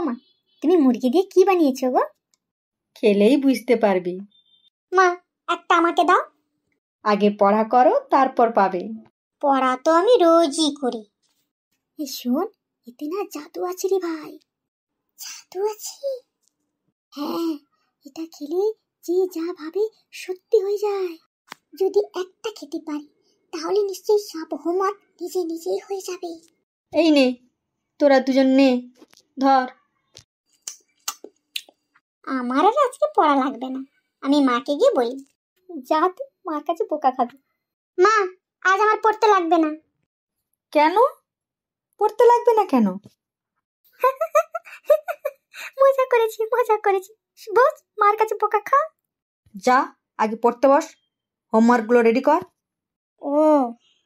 মা, তুমি মুরগি দিয়ে কি বানিয়েছো গো? খেলেই বুঝতে পারবি। মা, একটা আমাকে দাও। আগে পড়া করো, তারপর পাবে। পড়া তো আমি রোজই করি। এই শোন, এতে না জাদু আছে রে ভাই। জাদু আছে? হ্যাঁ, এটা খেলে যে যা ভাবে সত্যি হয়ে যায়। যদি একটা খেতে পারি তাহলে নিশ্চয়ই সব হোমওয়ার্ক নিজে নিজেই হয়ে যাবে। এই নে, তোরা দুজন নে, ধর। আমার আর আজকে পড়া লাগবে না, আমি মাকে গিয়ে বলি। যা তুই মার কাছে বোকা খাবি। মা, আজ আমার পড়তে লাগবে না। কেন পড়তে লাগবে না কেন? মজা করেছি, মজা করেছি। বস, মার কাছে বোকা খা। যা, আগে পড়তে বস, হোমওয়ার্কগুলো রেডি কর। ও,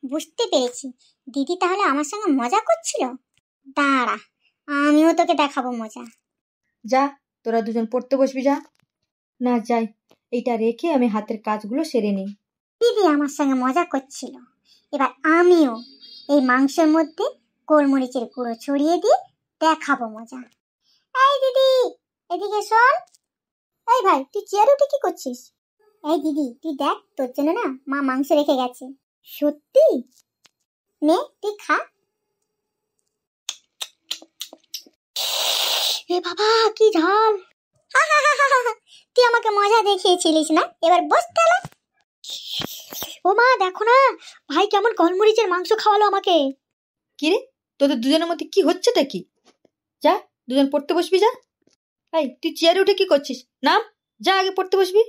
বুঝতে পেরেছি, দিদি তাহলে আমার সঙ্গে মজা করছিল। দাঁড়া, আমিও তোকে দেখাবো মজা। যা, তোরা দুজন পড়তে বসবি, যা। না যাই, এইটা রেখে আমি হাতের কাজগুলো সেরে নিই। দিদি আমার সঙ্গে মজা করছিল, এবার আমিও এই মাংসের মধ্যে গোলমরিচের গুঁড়ো ছড়িয়ে দিয়ে দেখাবো মজা। এই দিদি, এদিকে শোন। এই ভাই, তুই চেয়ারে উঠে কি করছিস? এই দিদি, তুই দেখ, তোর জন্য না মা মাংস রেখে গেছে। সত্যি? নে, তুই খা। এ বাবা, কি ঝাল! তুই আমাকে মজা দেখিয়েছিলিস না, এবার বস তাহলে। ও মা, দেখো না, ভাই কেমন গোলমরিচের মাংস খাওয়ালো আমাকে। কি রে, তোদের দুজনের মধ্যে কি হচ্ছেটা কি? যা, দুজন পড়তে বসবি, যা। এই, তুই চেয়ারে উঠে কি করছিস? নাম, যা আগে পড়তে বসবি।